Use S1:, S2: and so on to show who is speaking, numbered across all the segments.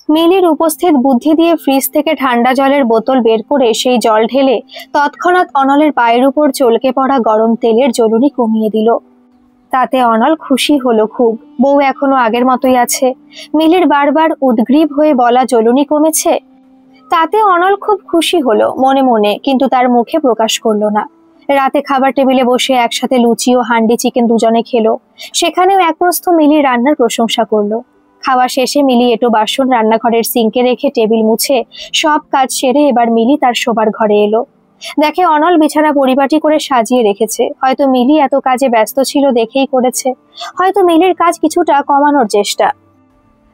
S1: মিলির উপস্থিত বুদ্ধি দিয়ে ফ্রিজ থেকে ঠান্ডা জলের বোতল বের করে সেই জল ঢেলে তৎক্ষণাৎ অনলের পায়ের উপর চলকে পড়া গরম তেলের জ্বলুনি কমিয়ে দিল। তাতে অনল খুশি হলো খুব। বউ এখনো আগের মতোই আছে। মিলির বারবার উদ্গ্রীব হয়ে বলা জ্বলুনি কমেছে, তাতে অনল খুব খুশি হলো মনে মনে, কিন্তু তার মুখে প্রকাশ করলো না। রাতে খাবার টেবিলে বসে একসাথে লুচি ও হান্ডি চিকেন দুজনে খেলো। সেখানেও এক প্রস্থ মিলির রান্নার প্রশংসা করলো। খাওয়া শেষে মিলি এটো বাসন রান্নাঘরের সিঙ্কে রেখে টেবিল মুছে সব কাজ সেরে এবার মিলি তার শোবার ঘরে এলো। দেখে অনল বিছানা পরিপাটি করে সাজিয়ে রেখেছে। হয়তো মিলি এত কাজে ব্যস্ত ছিল দেখেই করেছে, হয়তো মিলির কাজ কিছুটা কমানোর চেষ্টা।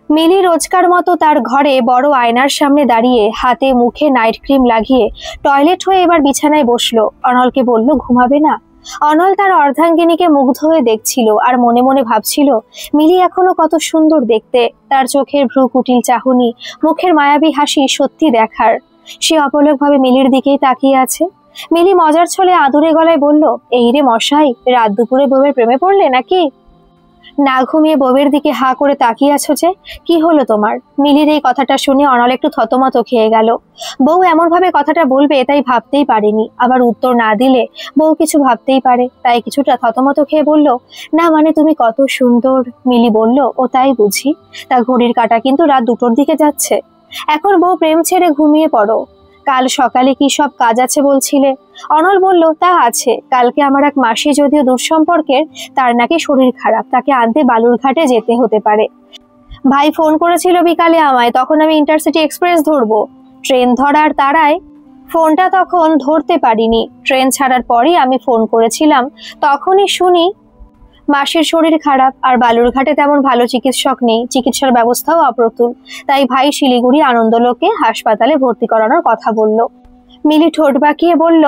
S1: মিলি রোজকার মতো তার ঘরে বড় আয়নার সামনে দাঁড়িয়ে হাতে মুখে নাইট ক্রিম লাগিয়ে টয়লেট হয়ে এবার বিছানায় বসলো। অনলকে বলল ঘুমাবে না। অনল তার অর্ধাঙ্গিনীকে মুগ্ধ হয়ে দেখছিল আর মনে মনে ভাবছিল মিলি এখনো কত সুন্দর দেখতে। তার চোখের ভ্রু কুটিল চাহনি, মুখের মায়াবী হাসি সত্যি দেখার। সে অপলকভাবে মিলির দিকেই তাকিয়ে আছে। মিলি মজার ছলে আদুরে গলায় বলল, এই রে মশাই, রাত দুপুরে বউয়ের প্রেমে পড়লে নাকি? না ঘুমিয়ে বউয়ের দিকে হা করে তাকিয়ে আছো যে, কি হলো তোমার? মিলির এই কথাটা শুনে অনল একটু থতমত খেয়ে গেল। বউ এমন ভাবে কথাটা বলবে তাই ভাবতেই পারেনি, আবার উত্তর না দিলে বউ কিছু ভাবতেই পারে, তাই কিছুটা থতমত খেয়ে বলল, না মানে তুমি কত সুন্দর। মিলি বলল, ও তাই বুঝি? তা ঘড়ির কাঁটা কিন্তু রাত দুটোর দিকে যাচ্ছে। এখন বউ প্রেম ছেড়ে ঘুমিয়ে পড়ো। কাল সকালে কি সব কাজ আছে বলছিলে? অনল বলল, তা আছে। কালকে আমার এক মাসি যদিও দূর সম্পর্কের, তার নাকি শরীর খারাপ, তাকে আনতে বালুরঘাটে যেতে হতে পারে। ভাই ফোন করেছিল বিকালে আমায়, তখন আমি ইন্টারসিটি এক্সপ্রেস ধরবো। ট্রেন ধরার তাড়ায় ফোনটা তখন ধরতে পারিনি। ট্রেন ছাড়ার পরই আমি ফোন করেছিলাম, তখনই শুনি মাসির শরীর খারাপ আর বালুরঘাটে তেমন ভালো চিকিৎসক নেই, চিকিৎসার ব্যবস্থাও অপ্রতুল। তাই ভাই শিলিগুড়ি আনন্দলোকে হাসপাতালে ভর্তি করানোর কথা বলল। মিলি ঠোঁট বাঁকিয়ে বলল,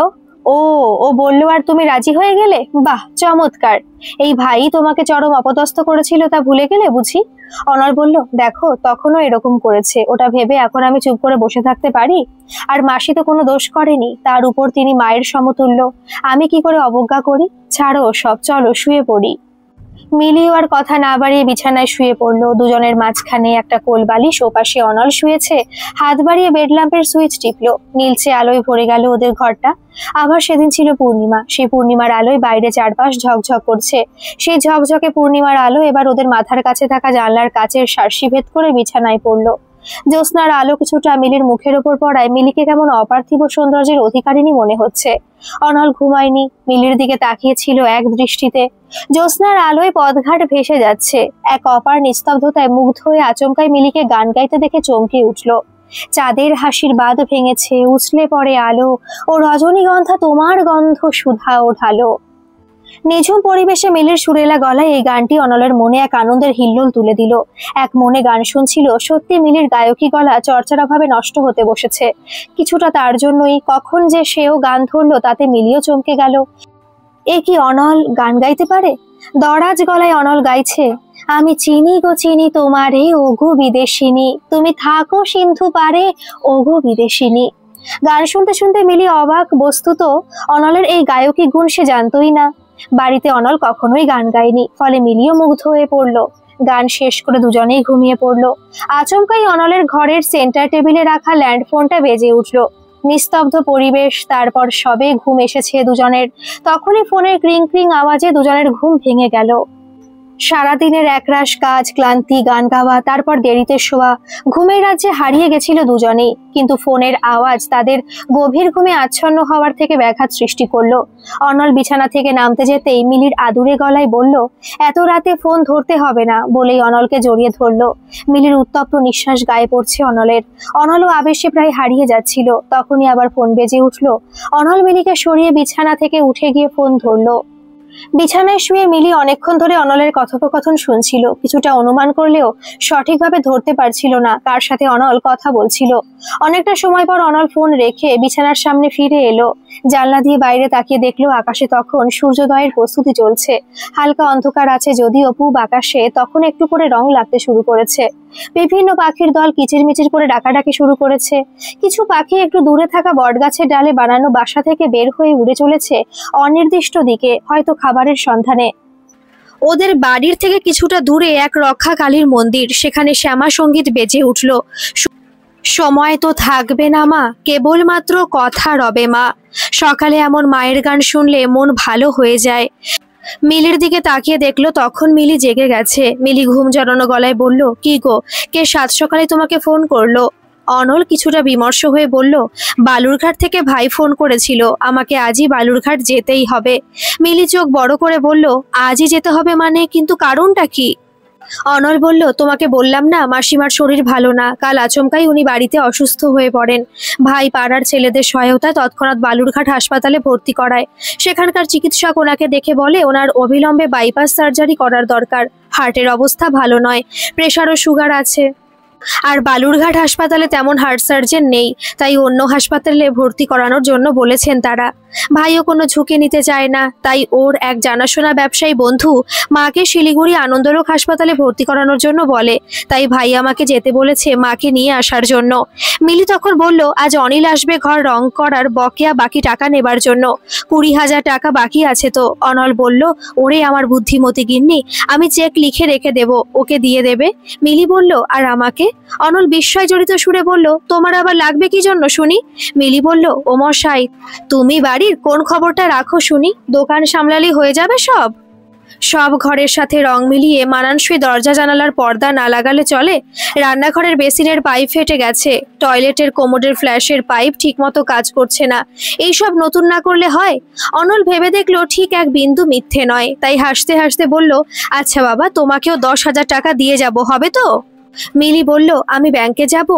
S1: ও ও বললো আর তুমি রাজি হয়ে গেলে? বাহ, চমৎকার। এই ভাই তোমাকে চরম অপদস্থ করেছিল তা ভুলে গেলে বুঝি? অনল বলল, দেখো তখনও এরকম করেছে, ওটা ভেবে এখন আমি চুপ করে বসে থাকতে পারি? আর মাসি তো কোনো দোষ করেনি, তার উপর তিনি মায়ের সমতুল্য। আমি কি করে অবজ্ঞা করি? ছাড়ো সব, চলো শুয়ে পড়ি। মিলিও আর কথা না বাড়িয়ে বিছানায় শুয়ে পড়লো। দুজনের মাঝখানে একটা কোল বালিশ, ওপাশে অনল শুয়েছে। হাত বাড়িয়ে বেড ল্যাম্পের সুইচ টিপলো। নীলচে আলোয় ভরে গেল ওদের ঘরটা। আবার সেদিন ছিল পূর্ণিমা। সেই পূর্ণিমার আলোয় বাইরে চারপাশ ঝকঝক করছে। সেই ঝকঝকে পূর্ণিমার আলো এবার ওদের মাথার কাছে থাকা জানলার কাচের শার্সি ভেদ করে বিছানায় পড়লো। জ্যোৎস্নার আলো কিছুটা মিলির মুখের ওপর পড়ায় মিলিকে কেমন অপার্থিব সৌন্দর্যের অধিকারিণী মনে হচ্ছে। অনল ঘুমায়নি, মিলির দিকে তাকিয়েছিল এক দৃষ্টিতে। জ্যোৎস্নার আলোয় পথঘাট ভেসে যাচ্ছে। এক অপার নিস্তব্ধতায় মুগ্ধ হয়ে আচমকায় মিলিকে গান গাইতে দেখে চমকে উঠল। চাঁদের হাসির বাঁধ ভেঙেছে, উছলে পড়ে আলো, ও রজনীগন্ধা তোমার গন্ধ সুধা ওঠালো। নিঝুম পরিবেশে মিলির সুরেলা গলায় এই গানটি অনলের মনে এক আনন্দের হিল্লোল তুলে দিল। এক মনে গান শুনছিল, সত্যি মিলির গায়কী গলা চর্চারাভাবে নষ্ট হতে বসেছে। কিছুটা তার জন্যই, কখন যে সেও গান ধরলো তাতে মিলিও চমকে গেল। এ কি, অনল গান গাইতে পারে? দরাজ গলায় অনল গাইছে, আমি চিনি গো চিনি তোমারে ওগো বিদেশিনী, তুমি থাকো সিন্ধু পারে ওগো বিদেশিনী। গান শুনতে শুনতে মিলি অবাক। বস্তুত অনলের এই গায়কী গুণ সে জানতোই না। বাড়িতে অনল কখনোই গান গায়নি, ফলে মিলিও মুগ্ধ হয়ে পড়লো। গান শেষ করে দুজনেই ঘুমিয়ে পড়লো। আচমকাই অনলের ঘরের সেন্টার টেবিলে রাখা ল্যান্ডফোনটা বেজে উঠলো। নিস্তব্ধ পরিবেশ, তারপর সবে ঘুম এসেছে দুজনের। তখনই ফোনের ক্রিং ক্রিং আওয়াজে দুজনের ঘুম ভেঙে গেল। সারাদিনের একরাশ কাজ, ক্লান্তি, গান গাওয়া, তারপর দেরিতে শোয়া, ঘুমের রাজ্যে হারিয়ে গেছিল দুজনেই। কিন্তু ফোনের আওয়াজ তাদের গভীর ঘুমে আচ্ছন্ন হওয়ার থেকে ব্যাঘাত সৃষ্টি করলো। অনল বিছানা থেকে নামতে যেতেই মিলির আদুরে গলায় বলল, এত রাতে ফোন ধরতে হবে না, বলেই অনলকে জড়িয়ে ধরলো। মিলির উত্তপ্ত নিঃশ্বাস গায়ে পড়ছে অনলের। অনলও আবেশে প্রায় হারিয়ে যাচ্ছিল। তখনই আবার ফোন বেজে উঠলো। অনল মিলিকে সরিয়ে বিছানা থেকে উঠে গিয়ে ফোন ধরলো। বিছানায় শুয়ে মিলি অনেকক্ষণ ধরে অনলের কথোপকথন শুনছিল। কিছুটা অনুমান করলেও সঠিকভাবে ধরতে পারছিল না কার সাথে অনল কথা বলছিল। অনেকটা সময় পর অনল ফোন রেখে বিছানার সামনে ফিরে এলো। জানলা দিয়ে বাইরে তাকিয়ে দেখলো আকাশে তখন সূর্যোদয়ের প্রস্তুতি চলছে। হালকা অন্ধকার আছে যদিও পূব আকাশে তখন একটু করে রং লাগতে শুরু করেছে। বিভিন্ন পাখির দল কিচিরমিচির করে ডাকাডাকি শুরু করেছে। কিছু পাখি একটু দূরে থাকা বটগাছের ডালে বানানো বাসা থেকে বের হয়ে উড়ে চলেছে অনির্দিষ্ট দিকে, হয়তো খাবারের সন্ধানে। ওদের বাড়ির থেকে কিছুটা দূরে এক রক্ষাকালীর মন্দির, সেখানে শ্যামা সঙ্গীত বেজে উঠল। সময় তো থাকবে না মা, কেবলমাত্র কথা রবে মা। সকালে এমন মায়ের গান শুনলে মন ভালো হয়ে যায়। মিলির দিকে তাকিয়ে দেখলো তখন মিলি জেগে গেছে। মিলি ঘুম জড়ানো গলায় বলল, কি গো, কে সাত সকালে তোমাকে ফোন করলো? অনল কিছুটা বিমর্ষ হয়ে বলল, বালুরঘাট থেকে ভাই ফোন করেছিল, আমাকে আজই বালুরঘাট যেতেই হবে। মিলি চোখ বড় করে বলল, আজই যেতে হবে মানে, কিন্তু কারণটা কি? অনল বলল, তোমাকে বললাম না মাসিমার শরীর ভালো না, কাল আচমকাই উনি বাড়িতে অসুস্থ হয়ে পড়েন। ভাই পাড়ার ছেলেদের সহায়তায় তৎক্ষণাৎ বালুরঘাট হাসপাতালে ভর্তি করায়। সেখানকার চিকিৎসক ওনাকে দেখে বলে ওনার অবিলম্বে বাইপাস সার্জারি করার দরকার। হার্টের অবস্থা ভালো নয়, প্রেশার ও সুগার আছে। আর বালুরঘাট হাসপাতালে তেমন হার্ট সার্জন নেই, তাই অন্য হাসপাতালে ভর্তি করানোর জন্য বলেছেন তারা। ভাইও কোনো ঝুঁকি নিতে চায় না, তাই ওর এক জানাশোনা ব্যবসায়ী বন্ধু মাকে শিলিগুড়ি আনন্দলোক হাসপাতালে ভর্তি করানোর জন্য বলে। তাই ভাই আমাকে যেতে বলেছে মাকে নিয়ে আসার জন্য। মিলি তখন বলল, আজ অনিল আসবে ঘর রং করার বকেয়া বাকি টাকা নেবার জন্য। 20,000 টাকা বাকি আছে তো। অনল বলল, ওরে আমার বুদ্ধিমতী গিন্নি, আমি চেক লিখে রেখে দেব, ওকে দিয়ে দেবে। মিলি বলল, আর আমাকে? অনল বিস্ময় জড়িত সুরে বলল, তোমার আবার লাগবে কি জন্য শুনি? মিলি বলল, ও মশাই, তুমি বাড়ির কোন খবরটা রাখো শুনি? দোকান সামলালেই হয়ে যাবে সব? সব ঘরের সাথে রং মিলিয়ে মানানসই দরজা জানালার পর্দা না লাগালে চলে? রান্নাঘরের বেসিনের পাইপ ফেটে গেছে, টয়লেটের কোমোডের ফ্ল্যাশের পাইপ ঠিকমতো কাজ করছে না, এইসব নতুন না করলে হয়? অনল ভেবে দেখলো ঠিক এক বিন্দু মিথ্যে নয়, তাই হাসতে হাসতে বলল, আচ্ছা বাবা, তোমাকেও 10,000 টাকা দিয়ে যাব, হবে তো? মিলি বলল, আমি ব্যাংকে যাব।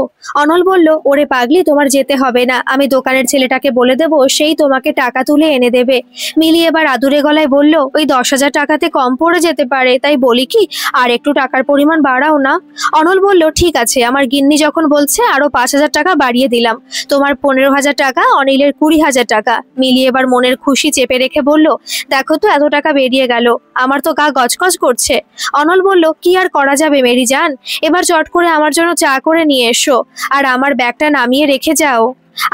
S1: অনল বলল, ওরে পাগলি, তোমার যেতে হবে না, আমি দোকানের ছেলেটাকে বলে দেব, সেই তোমাকে টাকা তুলে এনে দেবে। মিলি এবার আদুরে গলায় বলল, ওই 10,000 টাকাতে কম পড়ে যেতে পারে, তাই বলি কি আর একটু টাকার পরিমাণ বাড়াও না। অনল বলল, ঠিক আছে, আমার গিন্নি যখন বলছে আরো 5,000 টাকা বাড়িয়ে দিলাম, তোমার 15,000 টাকা, অনিলের 20,000 টাকা। মিলি এবার মনের খুশি চেপে রেখে বলল, দেখো তো এত টাকা বেরিয়ে গেল, আমার তো গা গজগজ করছে। অনল বলল, কি আর করা যাবে মেরি জান, এবার চট করে আমার জন্য চা করে নিয়ে এসো, আর আমার ব্যাগটা নামিয়ে রেখে যাও,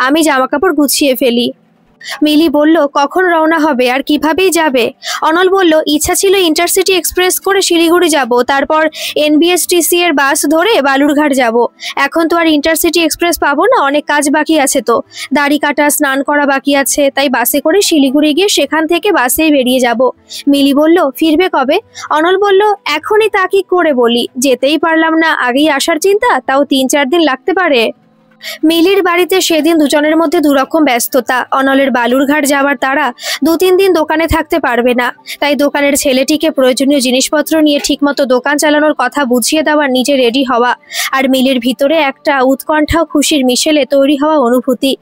S1: আমি জামা কাপড় গুছিয়ে ফেলি। মিলি বলল, কখন রওনা হবে আর কিভাবেই যাবে? অনল বলল, ইচ্ছা ছিল ইন্টারসিটি এক্সপ্রেস করে শিলিগুড়ি যাব, তারপর NBSTC এর বাস ধরে বালুরঘাট যাব। এখন তো আর ইন্টারসিটি এক্সপ্রেস পাবো না, অনেক কাজ বাকি আছে, তো দাড়ি কাটা স্নান করা বাকি আছে, তাই বাসে করে শিলিগুড়ি গিয়ে সেখান থেকে বাসেই বেরিয়ে যাব। মিলি বলল, ফিরবে কবে? অনল বলল, এখনই তা কি করে বলি, যেতেই পারলাম না, আগেই আসার চিন্তা, তাও 3-4 দিন লাগতে পারে। মিলির বাড়িতে সেদিন দুজনের মধ্যে দুরকম ব্যস্ততা। অনলের বালুরঘাট যাওয়ার তারা, 2-3 দিন দোকানে থাকতে পারবে না, তাই দোকানের ছেলেটিকে প্রয়োজনীয় জিনিসপত্র নিয়ে ঠিকমতো দোকান চালানোর কথা বুঝিয়ে দেওয়ার নিজে রেডি হওয়া। আর মিলির ভিতরে একটা উৎকণ্ঠা ও খুশির মিশেলে তৈরি হওয়া অনুভূতি।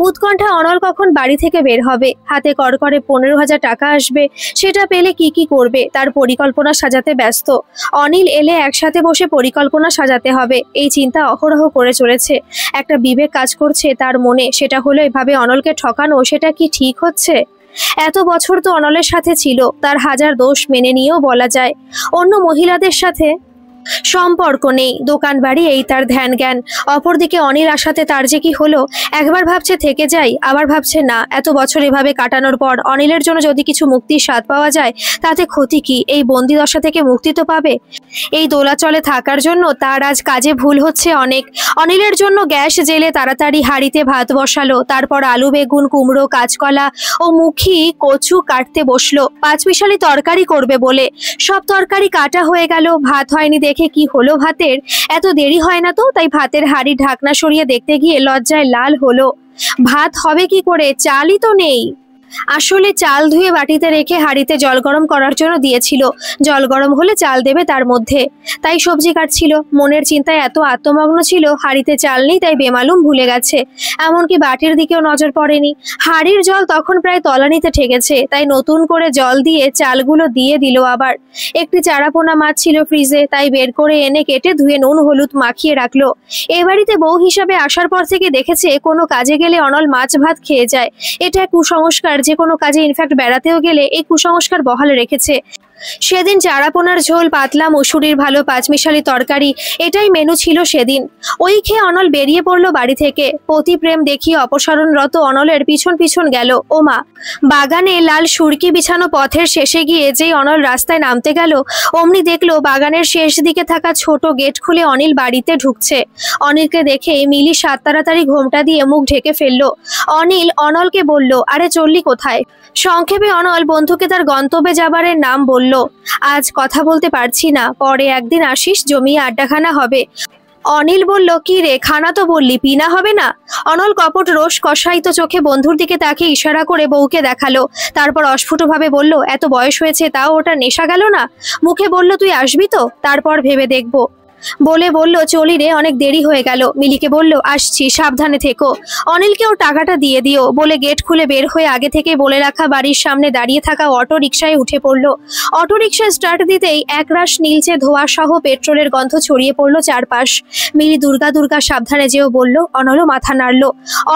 S1: উৎকণ্ঠা, অনল কখন বাড়ি থেকে বের হবে, হাতে কড়কড়ে 15,000 টাকা আসবে, সেটা পেলে কি কি করবে তার পরিকল্পনা সাজাতে ব্যস্ত। অনিল এলে একসাথে বসে পরিকল্পনা সাজাতে হবে, এই চিন্তা অহরহ করে চলেছে। একটা বিবেক কাজ করছে তার মনে, সেটা হলো এভাবে অনলকে ঠকানো, সেটা কি ঠিক হচ্ছে? এত বছর তো অনলের সাথে ছিল, তার হাজার দোষ মেনে নিয়েও বলা যায় অন্য মহিলাদের সাথে সম্পর্ক নেই, দোকান বাড়ি এই তার ধ্যান জ্ঞান। অপরদিকে অনিল আসাতে তার যে কি হলো, একবার ভাবছে থেকে যাই, আবার ভাবছে না, এত বছর এভাবে কাটানোর পর অনিলের জন্য যদি কিছু মুক্তির স্বাদ পাওয়া যায় তাতে ক্ষতি কি? এই বন্দি দশা থেকে মুক্তি তো পাবে। এই দোলাচলে থাকার জন্য তার আজ কাজে ভুল হচ্ছে অনেক। অনিলের জন্য গ্যাস জেলে তাড়াতাড়ি হাঁড়িতে ভাত বসালো, তারপর আলু বেগুন কুমড়ো কাঁচকলা ও মুখী কচু কাটতে বসলো 5 মিশালি তরকারি করবে বলে। সব তরকারি কাটা হয়ে গেল, ভাত হয়নি দেখে কি হলো ভাতের, এত দেরি হয় না তো? তাই ভাতের হাঁড়ির ঢাকনা সরিয়ে দেখতে গিয়ে লজ্জায় লাল হলো। ভাত হবে কি করে, চালই তো নেই। আসলে চাল ধুয়ে বাটিতে রেখে হাঁড়িতে জল গরম করার জন্য দিয়েছিল, জল গরম হলে চাল দেবে তার মধ্যে, তাই সবজি কাটছিল। মনের চিন্তায় এত আত্মমগ্ন ছিল, হাঁড়িতে চাল নেই তাই বেমালুম ভুলে গেছে, এমনকি বাটির দিকেও নজর পড়েনি। হাঁড়ির জল তখন প্রায় তলানিতে ঠেকেছে, তাই নতুন করে জল দিয়ে চালগুলো দিয়ে দিল। আবার একটি চারাপোনা মাছ ছিল ফ্রিজে, তাই বের করে এনে কেটে ধুয়ে নুন হলুদ মাখিয়ে রাখলো। এ বাড়িতে বউ হিসাবে আসার পর থেকে দেখেছে কোনো কাজে গেলে অনল মাছ ভাত খেয়ে যায়, এটা কুসংস্কার। যে কোনো কাজে, ইনফ্যাক্ট বেড়াতেও গেলে এই কুসংস্কার বহাল রেখেছে। সেদিন চারাপোনার ঝোল, পাতলা মুসুরির ভালো পাঁচমিশালি তরকারি, এটাই মেনু ছিল সেদিন। ওই খেয়ে অনল বেরিয়ে পড়ল বাড়ি থেকে। পতিপ্রেম দেখিয়ে অপসারণরত অনলের পিছন পিছন গেল। ওমা, বাগানে লাল সুরকি বিছানো পথের শেষে গিয়ে যেই অনল রাস্তায় নামতে গেল, অমনি দেখলো বাগানের শেষ দিকে থাকা ছোট গেট খুলে অনিল বাড়িতে ঢুকছে। অনিলকে দেখে মিলি সাত তাড়াতাড়ি ঘোমটা দিয়ে মুখ ঢেকে ফেলল। অনিল অনলকে বলল, আরে চললি কোথায়? সংক্ষেপে অনল বন্ধুকে তার গন্তব্যে যাবারের নাম বলল। আজ কথা বলতে পারছি না, পরে একদিন আসিস, জমিয়ে আড্ডাখানা হবে। অনিল বলল, কি রে, খানা তো বললি, পিনা হবে না? অনল কপট রোষ কষায়িত চোখে বন্ধুর দিকে তাকে ইশারা করে বউকে দেখালো। তারপর অস্ফুটভাবে বলল, এত বয়স হয়েছে তাও ওটা নেশা গেল না? মুখে বলল, তুই আসবি তো? তারপর ভেবে দেখবো বলে বলল, চলি রে, অনেক দেরি হয়ে গেল। মিলিকে বলল, আসছি, সাবধানে থেকো। অনিলকেও টাকাটা দিয়ে দিও বলে গেট খুলে বের হয়ে আগে থেকে বলে রাখা বাড়ির সামনে দাঁড়িয়ে থাকা অটো রিকশায় উঠে পড়ল। অটো রিকশা স্টার্ট দিতেই একরাশ নীলচে ধোয়া সহ পেট্রোলের গন্ধ ছড়িয়ে পড়ল চারপাশ। মিলি দুর্গা দুর্গা সাবধানে যেও বলল। অনলও মাথা নাড়ল।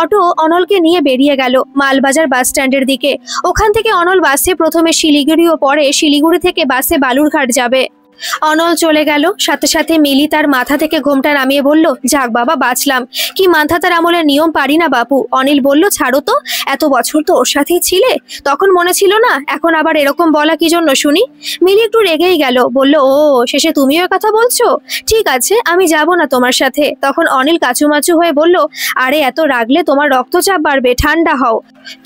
S1: অটো অনলকে নিয়ে বেরিয়ে গেল মালবাজার বাস স্ট্যান্ডের দিকে। ওখান থেকে অনল বাসে প্রথমে শিলিগুড়ি ও পরে শিলিগুড়ি থেকে বাসে বালুরঘাট যাবে। অনল চলে গেল। সাথে সাথে মিলি তার মাথা থেকে ঘোমটা নামিয়ে বলল, যাক বাবা, বাঁচলাম। কি মাথা তার আমলের নিয়ম পারি না বাপু। অনিল বলল, ছাড়ো তো, এত বছর তো ওর সাথেই ছিলে, তখন মনে ছিল না, এখন আবার এরকম বলা কি জন্য শুনি? মিলি একটু রেগেই গেল, বলল, ও শেষে তুমিও কথা বলছো? ঠিক আছে, আমি যাব না তোমার সাথে। তখন অনিল কাচুমাচু হয়ে বলল, আরে এত রাগলে তোমার রক্তচাপ বাড়বে, ঠান্ডা হও।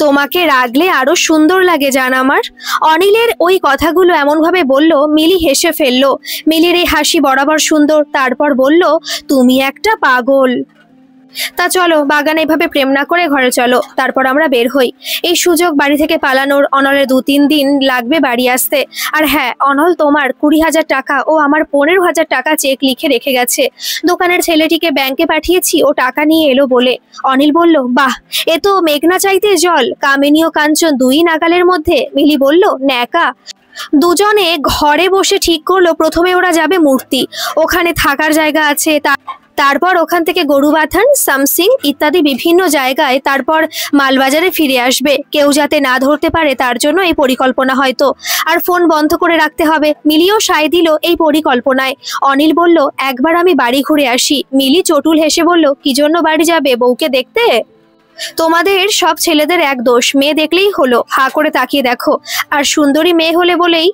S1: তোমাকে রাগলে আরো সুন্দর লাগে জান আমার। অনিলের ওই কথাগুলো এমনভাবে বলল, মিলি হেসে ফেলল। মিলির এই হাসি বরাবর সুন্দর। তারপর বলল, তুমি একটা পাগল। তা চলো, বাগানে এভাবে প্রেম না করে ঘরে চলো, তারপর আমরা বের হই। এই সুযোগ বাড়ি থেকে পালানোর। অনলের 2-3 দিন লাগবে বাড়ি আসতে। আর হ্যাঁ অনল, তোমার 20,000 টাকা ও আমার 15,000 টাকা চেক লিখে রেখে গেছে। দোকানের ছেলেটিকে ব্যাংকে পাঠিয়েছি, ও টাকা নিয়ে এলো বলে। অনিল বলল, বাহ, এ তো মেঘনা চাইতে জল, কামিনী ও কাঞ্চন দুই নাগালের মধ্যে। মিলি বলল, ন্যাকা। দুজনে ঘরে বসে ঠিক করলো প্রথমে ওরা যাবে মূর্তি, ওখানে থাকার জায়গা আছে, তারপর ওখান থেকে গরুবাথান, সামসিং ইত্যাদি বিভিন্ন জায়গায়, তারপর মালবাজারে ফিরে আসবে। কেউ যাতে না ধরতে পারে তার জন্য এই পরিকল্পনা হয়তো। আর ফোন বন্ধ করে রাখতে হবে। মিলিও সায় দিল এই পরিকল্পনায়। অনিল বলল, একবার আমি বাড়ি ঘুরে আসি। মিলি চটুল হেসে বলল, কি জন্য বাড়ি যাবে, বউকে দেখতে? তোমাদের সব ছেলেদের এক দোষ, মেয়ে দেখলেই হলো, হা করে তাকিয়ে দেখো, আর সুন্দরী মেয়ে হলে বলেই।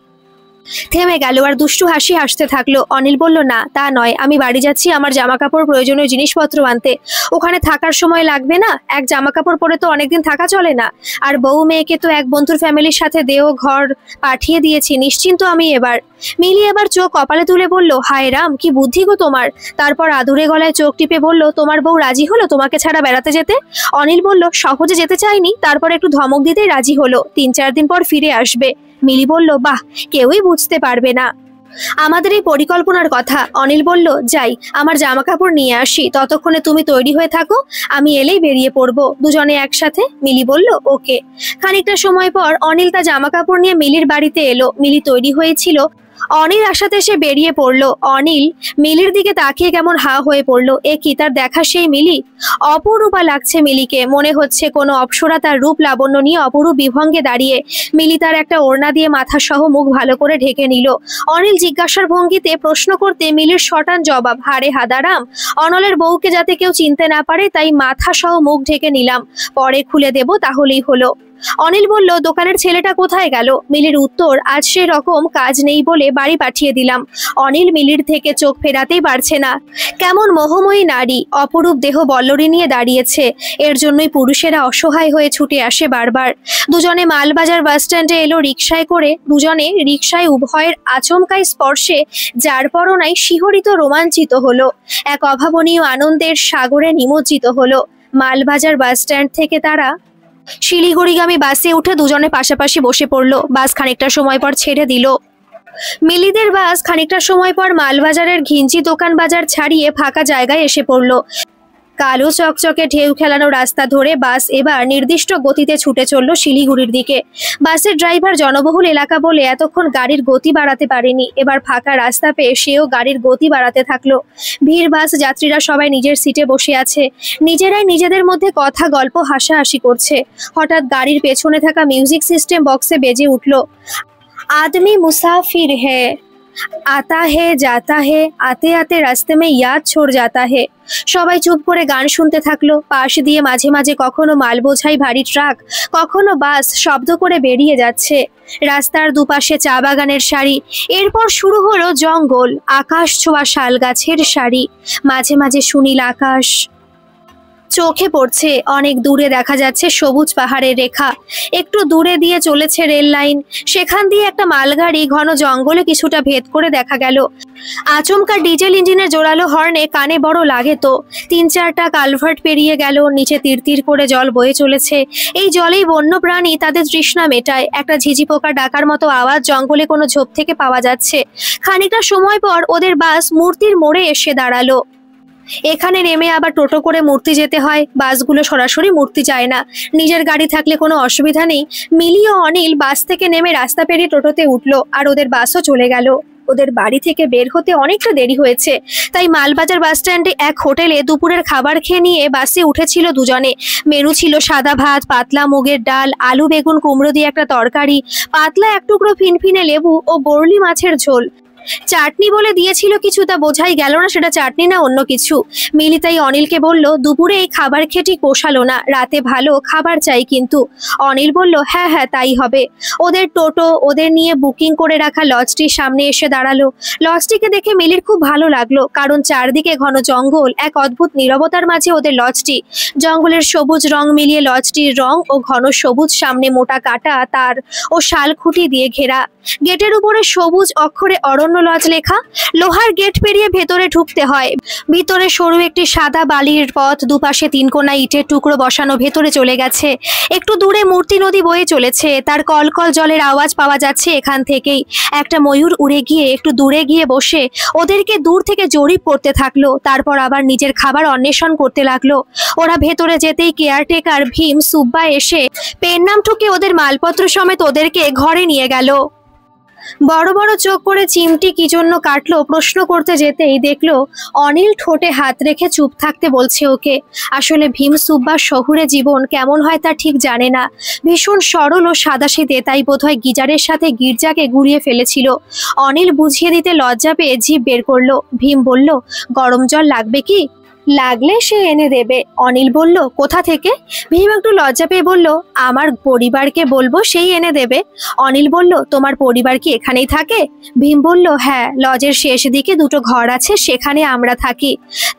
S1: থেমে গেল আর দুষ্টু হাসি হাসতে থাকলো। অনিল বলল, না তা নয়, আমি বাড়ি যাচ্ছি আমার জামা কাপড়, প্রয়োজনীয় জিনিসপত্র আনতে। ওখানে থাকার সময় লাগবে না, এক জামা কাপড় পরে তো অনেকদিন থাকা চলে না। আর বউ মেয়েকে তো এক বন্ধুর ফ্যামিলির সাথে দেও ঘর পাঠিয়ে দিয়েছি, নিশ্চিন্ত আমি এবার। মিলি এবার চোখ কপালে তুলে বলল, হায় রাম, কি বুদ্ধি গো তোমার। তারপর আদুরে গলায় চোখ টিপে বলল, তোমার বউ রাজি হলো তোমাকে ছাড়া বেড়াতে যেতে? অনিল বলল, সহজে যেতে চাইনি, তারপর একটু ধমক দিতেই রাজি হলো, 3-4 দিন পর ফিরে আসবে। মিলি বলল, বাহ, কেউই বুঝতে পারবে না আমাদের এই পরিকল্পনার কথা। অনিল বলল, যাই, আমার জামা কাপড় নিয়ে আসি, ততক্ষণে তুমি তৈরি হয়ে থাকো, আমি এলেই বেরিয়ে পড়বো দুজনে একসাথে। মিলি বলল, ওকে। খানিকটা সময় পর অনিল তার জামা কাপড় নিয়ে মিলির বাড়িতে এলো। মিলি তৈরি হয়েছিল। অনিল আসাতে সে বেরিয়ে পড়লো। অনিল মিলির দিকে তাকিয়ে কেমন হা হয়ে পড়লো। এ কি, তার দেখা সেই মিলি? অপরূপা লাগছে মিলিকে, মনে হচ্ছে কোনো অপ্সরা তার রূপ লাবণ্য নিয়ে অপরূপ বিভঙ্গে দাঁড়িয়ে। মিলি তার একটা ওড়না দিয়ে মাথা সহ মুখ ভালো করে ঢেকে নিল। অনিল জিজ্ঞাসার ভঙ্গিতে প্রশ্ন করতে মিলির শটান জবাব, হারে হাদারাম, অনলের বউকে যাতে কেউ চিনতে না পারে তাই মাথা সহ মুখ ঢেকে নিলাম, পরে খুলে দেব তাহলেই হলো। অনিল বলল, দোকানের ছেলেটা কোথায় গেল? মিলির উত্তর, আজ সে রকম কাজ নেই বলে বাড়ি পাঠিয়ে দিলাম। অনিল মিলির থেকে চোখ ফেরাতেই পারছে না। কেমন মোহময়ী নারী, অপরূপ দেহ বল্লরী নিয়ে দাঁড়িয়েছে। এর জন্যই পুরুষেরা অসহায় হয়ে ছুটে আসে বারবার। দুজনে মালবাজার বাস স্ট্যান্ডে এলো রিকশায় করে। দুজনে রিকশায় উভয়ের আচমকাই স্পর্শে যার পরনাই শিহরিত রোমাঞ্চিত হলো, এক অভাবনীয় আনন্দের সাগরে নিমজ্জিত হলো। মালবাজার বাস স্ট্যান্ড থেকে তারা শিলিগুড়িগামী বাসে উঠে দুজনে পাশাপাশি বসে পড়লো। বাস খানিকটা সময় পর ছেড়ে দিল। মিলিদের বাস খানিকটা সময় পর মালবাজারের ঘিঞ্জি দোকান বাজার ছাড়িয়ে ফাঁকা জায়গায় এসে পড়লো। কালো চকচকে ঢেউ খেলানো রাস্তা ধরে বাস এবার নির্দিষ্ট গতিতে ছুটে চলল শিলিগুড়ির দিকে। বাসের ড্রাইভার জনবহুল এলাকা বলে এতক্ষণ গাড়ির গতি বাড়াতে পারেনি। এবার ফাঁকা রাস্তা পেয়ে সেও গাড়ির গতি বাড়াতে থাকলো। ভিড় বাস যাত্রীরা সবাই নিজের সিটে বসে আছে, নিজেরাই নিজেদের মধ্যে কথা গল্প হাসাহাসি করছে। হঠাৎ গাড়ির পেছনে থাকা মিউজিক সিস্টেম বক্সে বেজে উঠল। आदमी मुसाफिर है, आता है जाता है, आते आते रास्ते में याद छोड़ जाता है। সবাই চুপ করে গান শুনতে থাকলো। পাশ দিয়ে মাঝে মাঝে কখনো মাল বোঝাই ভারী ট্রাক, কখনো বাস শব্দ করে বেরিয়ে যাচ্ছে। রাস্তার দুপাশে চা বাগানের সারি, এরপর শুরু হলো জঙ্গল, আকাশ ছোঁয়া শাল গাছের সারি, মাঝে মাঝে সুনীল আকাশ চোখে পড়ছে। অনেক দূরে দেখা যাচ্ছে সবুজ পাহাড়ের রেখা, একটু দূরে দিয়ে চলেছে রেল লাইন, সেখান দিয়ে একটা মালগাড়ি ঘন জঙ্গলে কিছুটা ভেদ করে দেখা গেল। আচমকা ডিজেল ইঞ্জিনের জোরালো হর্নে কানে বড় লাগে তো। 3-4টা কালভার্ট পেরিয়ে গেল, নিচে তীর তীর করে জল বয়ে চলেছে। এই জলেই বন্য প্রাণী তাদের তৃষ্ণা মেটায়। একটা ঝিঝি পোকা ডাকার মতো আওয়াজ জঙ্গলে কোনো ঝোপ থেকে পাওয়া যাচ্ছে। খানিকটা সময় পর ওদের বাস মূর্তির মোড়ে এসে দাঁড়ালো। এখানে নেমে আবার টোটো করে মূর্তি যেতে হয়, বাসগুলো সরাসরি মূর্তি যায় না। নিজের গাড়ি থাকলে কোনো অসুবিধা নেই। মিলি ও অনিল বাস থেকে নেমে রাস্তা পেরিয়ে টোটোতে উঠলো, আর ওদের বাসও চলে গেল। ওদের বাড়ি থেকে বের হতে অনেকটা দেরি হয়েছে, তাই মালবাজার বাস স্ট্যান্ডে এক হোটেলে দুপুরের খাবার খেয়ে নিয়ে বাসে উঠেছিল দুজনে। মেনু ছিল সাদা ভাত, পাতলা মুগের ডাল, আলু বেগুন কুমড়ো দিয়ে একটা তরকারি, পাতলা এক টুকরো ফিনফিনে লেবু ও বরলি মাছের ঝোল। চাটনি বলে দিয়েছিল কিছু, তা বোঝাই গেল না সেটা চাটনি না অন্য কিছু। মিলি তাই অনিলকে বলল, দুপুরে এই খাবার খেয়ে ঠিক পোষালো না, রাতে ভালো খাবার চাই কিন্তু। অনিল বলল, হ্যাঁ হ্যাঁ তাই হবে। ওদের টোটো ওদের নিয়ে বুকিং করে রাখা লজটির সামনে এসে দাঁড়ালো। লজটিকে দেখে মিলির খুব ভালো লাগলো, কারণ চারদিকে ঘন জঙ্গল, এক অদ্ভুত নীরবতার মাঝে ওদের লজটি। জঙ্গলের সবুজ রং মিলিয়ে লজটির রং ও ঘন সবুজ, সামনে মোটা কাটা তার ও শাল খুঁটি দিয়ে ঘেরা। গেটের উপরে সবুজ অক্ষরে অরণ্য লজ লেখা। লোহার গেট পেরিয়ে ভেতরে ঢুকতে হয়। ভিতরে সরু একটি সাদা বালির পথ, দুপাশে 3 কোনা ইটের টুকরো বসানো, ভেতরে চলে গেছে। একটু দূরে মূর্তি নদী বয়ে চলেছে, তার কলকল জলের আওয়াজ পাওয়া যাচ্ছে এখান থেকেই। একটা ময়ূর উড়ে গিয়ে একটু দূরে গিয়ে বসে ওদেরকে দূর থেকে জরিপ করতে থাকলো, তারপর আবার নিজের খাবার অন্বেষণ করতে লাগলো। ওরা ভেতরে যেতেই কেয়ারটেকার ভীম সুব্বা এসে পেন নাম ঠুকে ওদের মালপত্র সমেত ওদেরকে ঘরে নিয়ে গেল। বড় বড় চোখ করে চিমটি কি জন্য কাটলো প্রশ্ন করতে যেতেই দেখলো অনিল ঠোঁটে হাত রেখে চুপ থাকতে বলছে ওকে। আসলে ভীম সুব্বার শহুরে জীবন কেমন হয় তা ঠিক জানে না। ভীষণ সরল ও সাদাসিধে, তাই বোধহয় গিজারের সাথে গির্জাকে গুড়িয়ে ফেলেছিল। অনিল বুঝিয়ে দিতে লজ্জা পেয়ে জিভ বের করলো। ভীম বলল, গরম জল লাগবে কি? লাগলে সে এনে দেবে। অনিল বলল, কোথা থেকে? ভীম একটু লজ্জা পেয়ে বলল, আমার পরিবারকে বলবো, সেই এনে দেবে। অনিল বলল, তোমার পরিবার কি এখানেই থাকে? ভীম বলল, হ্যাঁ, লজের শেষ দিকে 2টো ঘর আছে, সেখানে আমরা থাকি।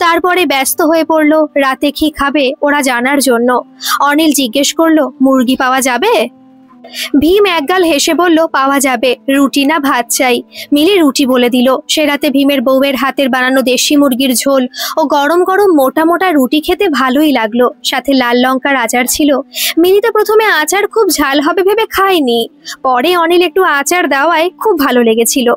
S1: তারপরে ব্যস্ত হয়ে পড়লো রাতে কি খাবে ওরা জানার জন্য। অনিল জিজ্ঞেস করলো, মুরগি পাওয়া যাবে? ভীম একগাল হেসে বলল, পাওয়া যাবে। রুটি না ভাত চাই? মিলি রুটি বলে দিল। সে রাতে ভীমের বউয়ের হাতের বানানো দেশি মুরগির ঝোল ও গরম গরম মোটা মোটা রুটি খেতে ভালোই লাগলো। সাথে লাল লঙ্কার আচার ছিল। মিলি তো প্রথমে আচার খুব ঝাল হবে ভেবে খায়নি, পরে অনিল একটু আচার দেওয়ায় খুব ভালো লেগেছিল।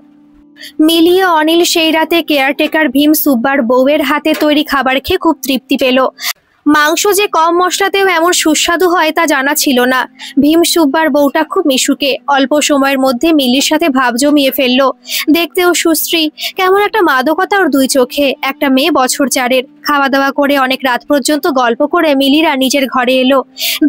S1: মিলি ও অনিল সেই রাতে কেয়ারটেকার ভীম সুব্বার বউয়ের হাতে তৈরি খাবার খেয়ে খুব তৃপ্তি পেল। মাংস যে কম মশলাতেও এমন সুস্বাদু হয় তা জানা ছিল না। ভীম সুব্বার বউটা খুব মিশুকে, অল্প সময়ের মধ্যে মিলির সাথে ভাব জমিয়ে ফেললো। দেখতেও সুশ্রী, কেমন একটা মাদকতা ওর 2 চোখে। একটা মেয়ে বছর 4-এর। খাওয়া দাওয়া করে অনেক রাত পর্যন্ত গল্প করে মিলিরা নিজের ঘরে এলো।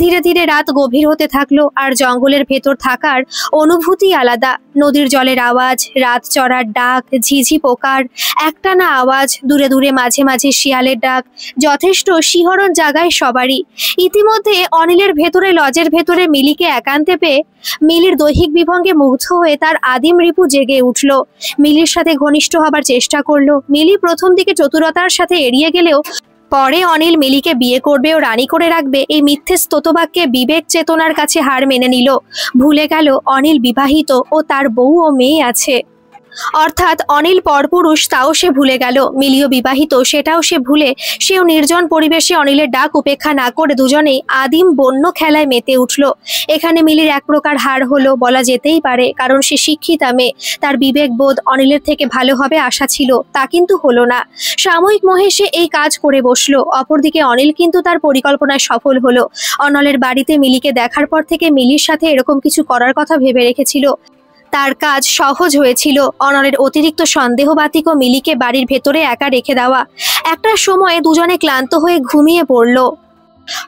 S1: ধীরে ধীরে রাত গভীর হতে থাকলো, আর জঙ্গলের ভেতর থাকার অনুভূতি আলাদা। নদীর জলের আওয়াজ, রাত চড়ার ডাক, ঝিঝি পোকার একটানা আওয়াজ, দূরে দূরে মাঝে মাঝে শিয়ালের ডাক, যথেষ্ট শিহরণ জাগায় সবারই। ইতিমধ্যে অনিলের ভেতরে, লজের ভেতরে মিলিকে একান্তে পেয়ে মিলির দৈহিক বিভঙ্গে মুগ্ধ হয়ে তার আদিম রিপু জেগে উঠল। মিলির সাথে ঘনিষ্ঠ হবার চেষ্টা করলো। মিলি প্রথম দিকে চতুরতার সাথে এড়িয়ে গেলেও পরে অনিল মিলিকে বিয়ে করবে ও রানী করে রাখবে এই মিথ্যে স্তোতবাক্যে বিবেক চেতনার কাছে হার মেনে নিল। ভুলে গেল অনিল বিবাহিত ও তার বউ ও মেয়ে আছে। অর্থাৎ অনিল পরপুরুষ, তাও সে ভুলে গেল। মিলিও বিবাহিত, সেটাও সে ভুলে সেও নির্জন পরিবেশে অনিলের ডাক উপেক্ষা না করে দুজনেই আদিম বন্য খেলায় মেতে উঠল। এখানে মিলির এক প্রকার হার হলো বলা যেতেই পারে, কারণ সে শিক্ষিতা মেয়ে। তার বিবেকবোধ অনিলের থেকে ভালো হবে আশা ছিল, তা কিন্তু হলো না। সাময়িক মোহে সে এই কাজ করে বসলো। অপরদিকে অনিল কিন্তু তার পরিকল্পনায় সফল হলো। অনলের বাড়িতে মিলিকে দেখার পর থেকে মিলির সাথে এরকম কিছু করার কথা ভেবে রেখেছিল। তার কাজ সহজ হয়েছিল। অনলের অতিরিক্ত সন্দেহবাতিক ও মিলিকে বাড়ির ভেতরে একা রেখে দেওয়া। একটা সময়ে দুজনে ক্লান্ত হয়ে ঘুমিয়ে পড়ল।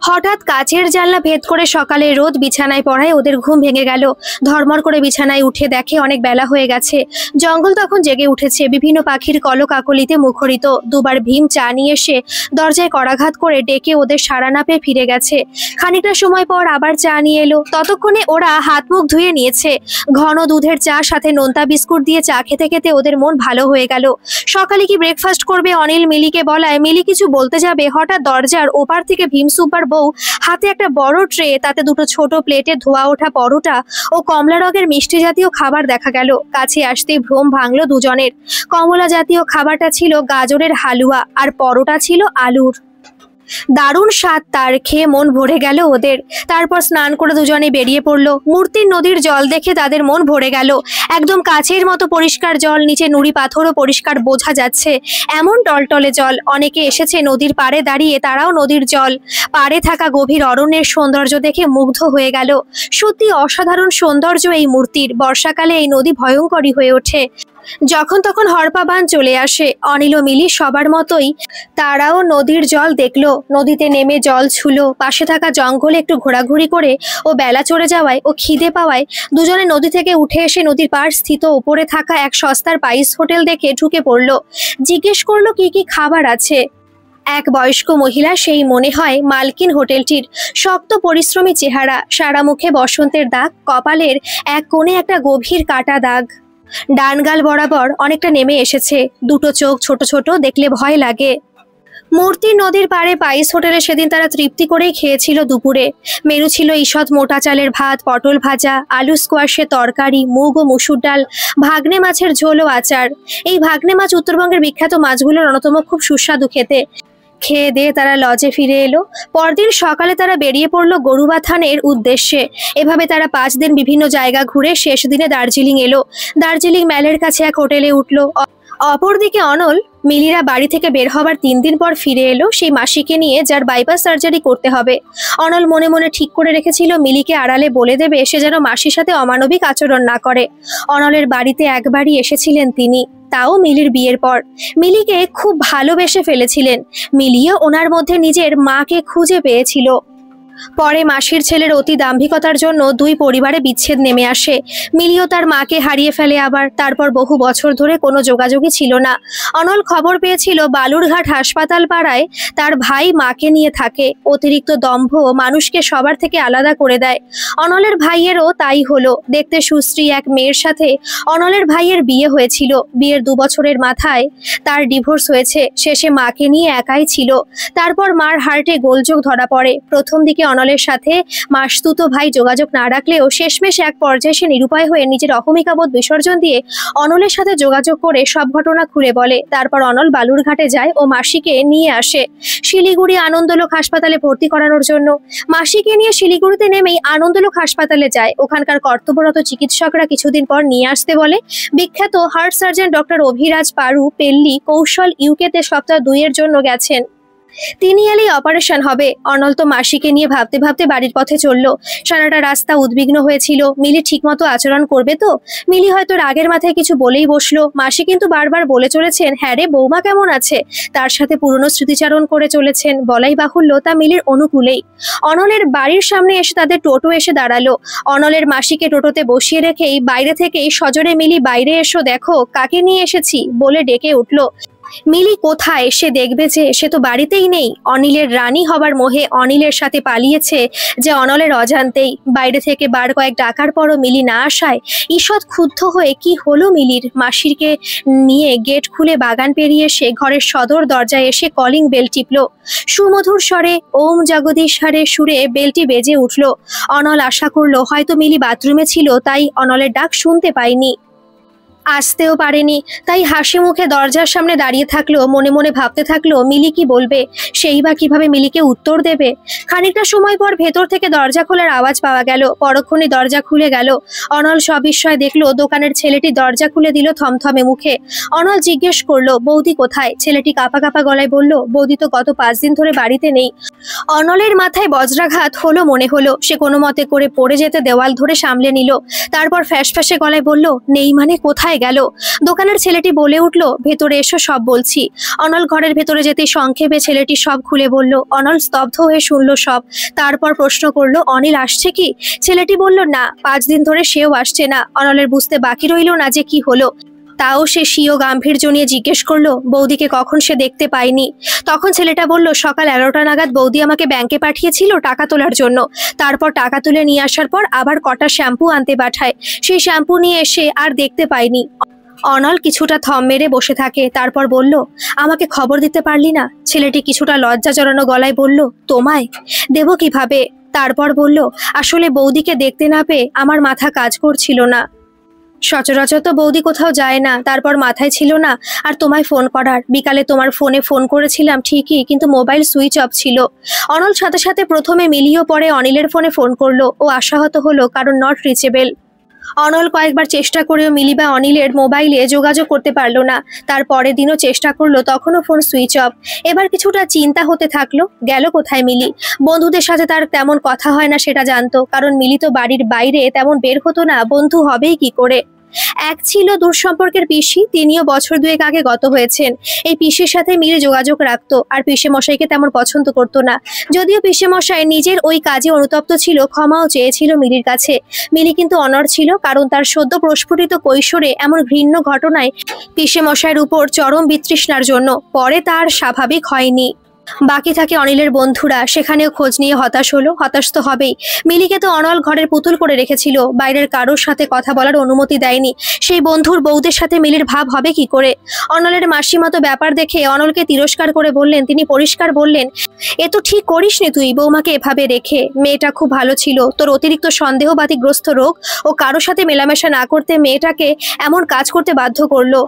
S1: হঠাৎ কাচের জানলা ভেদ করে সকালে রোদ বিছানায় পড়ায় ওদের ঘুম ভেঙে গেল। ধর্মর করে বিছানায় উঠে দেখে অনেক বেলা হয়ে গেছে। জঙ্গল তখন জেগে উঠেছে, বিভিন্ন পাখির কলকাকলিতে মুখরিত। দুবার ভীম চা নিয়ে এসে দরজায় করাঘাত করে ডেকে ওদের সাড়া না পেয়ে ফিরে গেছে। খানিকটা সময় পর আবার চা নিয়ে এলো। ততক্ষণে ওরা হাত মুখ ধুয়ে নিয়েছে। ঘন দুধের চা সাথে নোনতা বিস্কুট দিয়ে চা খেতে খেতে ওদের মন ভালো হয়ে গেল। সকালে কি ব্রেকফাস্ট করবে অনিল মিলিকে বলায় মিলি কিছু বলতে যাবে, হঠাৎ দরজার ওপার থেকে ভীম সুব্বার বউ হাতে একটা বড় ট্রে, তাতে দুটো ছোট প্লেটে ধোয়া ওঠা পরোটা ও কমলা রঙের মিষ্টি জাতীয় খাবার দেখা গেল। কাছে আসতেই ভ্রম ভাঙলো দুজনের। কমলা জাতীয় খাবারটা ছিল গাজরের হালুয়া আর পরোটা ছিল আলুর। দারুণ স্বাদ তার, খেয়ে মন ভরে গেল ওদের। তারপর স্নান করে দুজনে বেরিয়ে পড়লো। মূর্তির নদীর জল দেখে তাদের মন ভরে গেল। একদম কাছের মতো পরিষ্কার জল, নিচে নুড়ি পাথরও পরিষ্কার বোঝা যাচ্ছে, এমন টলটলে জল। অনেকে এসেছে নদীর পাড়ে দাঁড়িয়ে, তারাও নদীর জল পাড়ে থাকা গভীর অরণ্যের সৌন্দর্য দেখে মুগ্ধ হয়ে গেল। সত্যি অসাধারণ সৌন্দর্য এই মূর্তির। বর্ষাকালে এই নদী ভয়ঙ্করী হয়ে ওঠে, যখন তখন হরপা বান চলে আসে। অনিল ও মিলি সবার মতোই তারাও নদীর জল দেখলো। নদীতে নেমে জল ছুলো। পাশে থাকা জঙ্গলে একটু ঘোরাঘুরি করে ও বেলা চড়ে যাওয়ায় ও খিদে পাওয়ায় দুজনে নদী থেকে উঠে এসে নদীর পাড় স্থিত উপরে থাকা এক সস্তার পাইস হোটেল দেখে ঢুকে পড়লো। জিজ্ঞেস করলো কি কি খাবার আছে। এক বয়স্ক মহিলা, সেই মনে হয় মালকিন হোটেলটির। শক্ত পরিশ্রমী চেহারা, সারা মুখে বসন্তের দাগ, কপালের এক কোণে একটা গভীর কাটা দাগ, ডানগাল বরাবর অনেকটা নেমে এসেছে। দুটো চোখ ছোট ছোট, দেখলে ভয় লাগে। মূর্তি নদীর পাড়ে পাইস হোটেলে সেদিন তারা তৃপ্তি করেই খেয়েছিল দুপুরে। মেনু ছিল ঈষৎ মোটা চালের ভাত, পটল ভাজা, আলু স্কোয়াশের তরকারি, মুগ ও মুসুর ডাল, ভাগ্নে মাছের ঝোল ও আচার। এই ভাগ্নে মাছ উত্তরবঙ্গের বিখ্যাত মাছগুলোর অন্যতম, খুব সুস্বাদু খেতে। খেয়ে দিয়ে তারা লজে ফিরে এলো। পরদিন সকালে তারা বেরিয়ে পড়লো গরুবাথানের উদ্দেশ্যে। এভাবে তারা 5 দিন বিভিন্ন জায়গা ঘুরে শেষ দিনে দার্জিলিং এলো। দার্জিলিং ম্যালের কাছে এক হোটেলে উঠলো। অপরদিকে অনল মিলিরা বাড়ি থেকে বের হবার 3 দিন পর ফিরে এলো সেই মাসিকে নিয়ে, যার বাইপাস সার্জারি করতে হবে। অনল মনে মনে ঠিক করে রেখেছিল মিলিকে আড়ালে বলে দেবে সে যেন মাসির সাথে অমানবিক আচরণ না করে। অনলের বাড়িতে একবারই এসেছিলেন তিনি, তাও মিলির বিয়ের পর। মিলিকে খুব ভালোবেসে ফেলেছিলেন। মিলিও ওনার মধ্যে নিজের মাকে খুঁজে পেয়েছিল। পরে মাসির ছেলের অতি দাম্ভিকতার জন্য 2 পরিবারে বিচ্ছেদ নেমে আসে। মিলিও তার মাকে হারিয়ে ফেলে আবার। তারপর বহু বছর ধরে কোনো যোগাযোগই ছিল না। অনল খবর পেয়েছিল বালুরঘাট হাসপাতাল পাড়ায় তার ভাই মাকে নিয়ে থাকে। অতিরিক্ত দম্ভ মানুষকে সবার থেকে আলাদা করে দেয়। অনলের ভাইয়েরও তাই হলো। দেখতে সুশ্রী এক মেয়ের সাথে অনলের ভাইয়ের বিয়ে হয়েছিল। বিয়ের 2 বছরের মাথায় তার ডিভোর্স হয়েছে। শেষে মাকে নিয়ে একাই ছিল। তারপর মার হার্টে গোলযোগ ধরা পড়ে। প্রথম দিকে অনলের সাথে মাসতুতো ভাই যোগাযোগ না রাখলেও শেষমেশ এক পর্যায়ে সে নিরুপায় হয়ে নিজের অহমিকাবোধ বিসর্জন দিয়ে অনলের সাথে যোগাযোগ করে সব ঘটনা খুলে বলে। তারপর অনল বালুরঘাটে যায় ও মাসিকে নিয়ে আসে শিলিগুড়ি আনন্দলোক হাসপাতালে ভর্তি করানোর জন্য। মাসিকে নিয়ে শিলিগুড়িতে নেমেই আনন্দলোক হাসপাতালে যায়। ওখানকার কর্তব্যরত চিকিৎসকরা কিছুদিন পর নিয়ে আসতে বলে। বিখ্যাত হার্ট সার্জন ডক্টর অভিরাজ পারু পেল্লি কৌশল ইউকেতে সপ্তাহ 2 এর জন্য গেছেন। তিনি এলেই অপারেশন হবে। অনল তো মাসিকে নিয়ে ভাবতে ভাবতে বাড়ির পথে চলল। সারাটা রাস্তা উদ্বিগ্ন হয়েছিল, মিলি ঠিকমতো আচরণ করবে তো। মিলি হয়তো রাগের মাথায় কিছু বলেই বসলো। মাসি কিন্তু বারবার বলে চলেছেন, হ্যাঁ রে বৌমা কেমন আছে, তার সাথে পুরনো স্মৃতিচারণ করে চলেছেন। বলাই বাহুল্য তা মিলির অনুকূলেই। অনলের বাড়ির সামনে এসে তাদের টোটো এসে দাঁড়ালো। অনলের মাসিকে টোটোতে বসিয়ে রেখেই বাইরে থেকেই সজোরে মিলি বাইরে এসো দেখো কাকে নিয়ে এসেছি বলে ডেকে উঠলো। মিলি কোথায়, সে দেখবে যে সে তো বাড়িতেই নেই। অনিলের রানী হবার মোহে অনিলের সাথে পালিয়েছে যে অনলের অজান্তেই। বাইরে থেকে বার কয়েক ডাকার পরও মিলি না আসায় ঈষৎ ক্ষুব্ধ হয়ে কি হলো মিলির। মাসিরকে নিয়ে গেট খুলে বাগান পেরিয়ে এসে ঘরের সদর দরজায় এসে কলিং বেল টিপল। সুমধুর স্বরে ওম জগদীশ হরে সুরে বেলটি বেজে উঠল। অনল আশা করলো হয়তো মিলি বাথরুমে ছিল, তাই অনলের ডাক শুনতে পায়নি, আসতেও পারেনি। তাই হাসি মুখে দরজার সামনে দাঁড়িয়ে থাকলো। মনে মনে ভাবতে থাকলো মিলি কি বলবে, সেই বা কিভাবে মিলিকে উত্তর দেবে। খানিকটা সময় পর ভেতর থেকে দরজা খোলার আওয়াজ পাওয়া গেল। পরক্ষণে দরজা খুলে গেল। অনল সবিস্ময় দেখলো দোকানের ছেলেটি দরজা খুলে দিল থমথমে মুখে। অনল জিজ্ঞেস করলো বৌদি কোথায়। ছেলেটি কাঁপা কাঁপা গলায় বলল, বৌদি তো গত 5 দিন ধরে বাড়িতে নেই। অনলের মাথায় বজ্রাঘাত হলো মনে হলো। সে কোনো মতে করে পড়ে যেতে দেওয়াল ধরে সামলে নিল। তারপর ফ্যাসফ্যাসে গলায় বলল, নেই মানে কোথায় কোথায় গেল? দোকানের ছেলেটি বলে উঠল, ভেতরে এসো, সব বলছি। অনল ঘরের ভেতরে যেতে সংক্ষেপে ছেলেটি সব খুলে বলল। অনল স্তব্ধ হয়ে শুনল সব। তারপর প্রশ্ন করলো, অনিল আসছে কি? ছেলেটি বলল, না, 5 দিন ধরে সেও আসছে না। অনলের বুঝতে বাকি রইল না যে কি হলো। তাও সে স্বীয় গাম্ভীর্য নিয়ে জিজ্ঞেস করলো, বৌদিকে কখন সে দেখতে পায়নি? তখন ছেলেটা বলল, সকাল 11টা নাগাদ বৌদি আমাকে ব্যাংকে পাঠিয়েছিল টাকা তোলার জন্য। তারপর টাকা তুলে নিয়ে আসার পর আবার কটা শ্যাম্পু আনতে পাঠায়। সেই শ্যাম্পু নিয়ে এসে আর দেখতে পাইনি। অনল কিছুটা থম মেরে বসে থাকে, তারপর বলল, আমাকে খবর দিতে পারলি না? ছেলেটি কিছুটা লজ্জা জড়ানো গলায় বলল, তোমায় দেব কিভাবে? তারপর বলল, আসলে বৌদিকে দেখতে না পেয়ে আমার মাথা কাজ করছিল না। সচরাচর তো বৌদি কোথাও যায় না, তারপর মাথায় ছিল না আর তোমায় ফোন করার। বিকালে তোমার ফোনে ফোন করেছিলাম ঠিকই, কিন্তু মোবাইল সুইচ অফ ছিল। অনল সাথে সাথে প্রথমে মিলিও, পরে অনিলের ফোনে ফোন করলো। ও আশাহত হলো, কারণ নট রিচেবল। অনল কয়েকবার চেষ্টা করেও মিলি বা অনিলের মোবাইলে যোগাযোগ করতে পারলো না। তার পরের দিনও চেষ্টা করলো, তখনও ফোন সুইচ অফ। এবার কিছুটা চিন্তা হতে থাকলো, গেল কোথায় মিলি? বন্ধুদের সাথে তার তেমন কথা হয় না সেটা জানতো, কারণ মিলি তো বাড়ির বাইরে তেমন বের হতো না, বন্ধু হবেই কি করে? এক ছিল দূর সম্পর্কের পিসি, তিনিও বছর 2 আগে গত হয়েছেন। এই পিসির সাথে মিলি যোগাযোগ রাখতো, আর পিসে মশাইকে তেমন পছন্দ করতো না। যদিও পিসে মশাই নিজের ওই কাজে অনুতপ্ত ছিল, ক্ষমাও চেয়েছিল মিলির কাছে। মিলি কিন্তু অনড় ছিল, কারণ তার সদ্য প্রস্ফুটিত কৈশোরে এমন ঘৃণ্য ঘটনায় পিসে মশাইয়ের উপর চরম বিতৃষ্ণার জন্য পরে তার স্বাভাবিক হয়নি। বাকি থাকে অনিলের বন্ধুরা, সেখানেও খোঁজ নিয়ে হতাশ হলো। হতাশ তো হবেই, মিলিকে তো অনল ঘরের পুতুল করে রেখেছিল, বাইরের কারোর সাথে কথা বলার অনুমতি দেয়নি। সেই বন্ধুর বউদের সাথে মিলির ভাব হবে কি করে? অনলের মাসিমা তো ব্যাপার দেখে অনলকে তিরস্কার করে বললেন, তিনি পরিষ্কার বললেন, এ তো ঠিক করিসনি তুই বৌমাকে এভাবে রেখে। মেয়েটা খুব ভালো ছিল, তোর অতিরিক্ত সন্দেহবাদীগ্রস্ত রোগ ও কারোর সাথে মেলামেশা না করতে মেয়েটাকে এমন কাজ করতে বাধ্য করলো।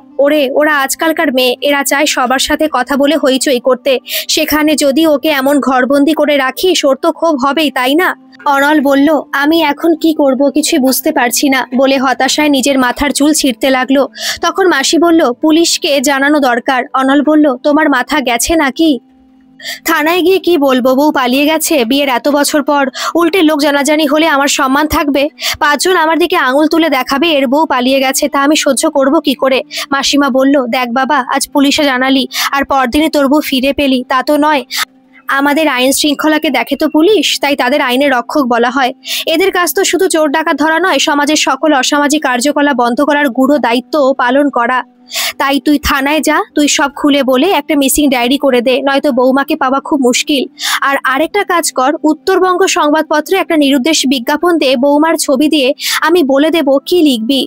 S1: ওরা আজকালকার মেয়ে, এরা চায় সবার সাথে কথা বলে হইচই করতে। সেখানে যদি ওকে এমন ঘরবন্দি করে রাখিস, ওর তো ক্ষোভ হবেই, তাই না? অনল বলল, আমি এখন কি করব কিছুই বুঝতে পারছি না, বলে হতাশায় নিজের মাথার চুল ছিঁড়তে লাগলো। তখন মাসি বলল, পুলিশকে জানানো দরকার। অনল বলল, তোমার মাথা গেছে নাকি? থানায় গিয়ে কি বলবো? বউ পালিয়ে গেছে বিয়ের এত বছর পর। উল্টে লোক জানাজানি হলে আমার সম্মান থাকবে? 5 জন আমার দিকে আঙুল তুলে দেখাবে এর বউ পালিয়ে গেছে, তা আমি সহ্য করব কি করে? মাসিমা বলল, দেখ বাবা, আজ পুলিশে জানালি আর পরদিনই তোর বউ ফিরে পেলি, তা তো নয়। আমাদের আইন শৃঙ্খলাকে দেখে তো পুলিশ, তাই তাদের আইনের রক্ষক বলা হয়। এদের কাজ তো শুধু চোর ডাকাত ধরা নয়, সমাজের সকল অসামাজিক কার্যকলাপ বন্ধ করার গূঢ় দায়িত্ব পালন করা। তাই তুই থানায় যা, তুই সব খুলে বলে একটা মিসিং ডায়েরি করে দে, নয়তো বৌমাকে পাওয়া খুব মুশকিল। আর আরেকটা কাজ কর, উত্তরবঙ্গ সংবাদপত্রে একটা নিরুদ্দেশ বিজ্ঞাপন দে, বৌমার ছবি দিয়ে। আমি বলে দেব কি লিখবি,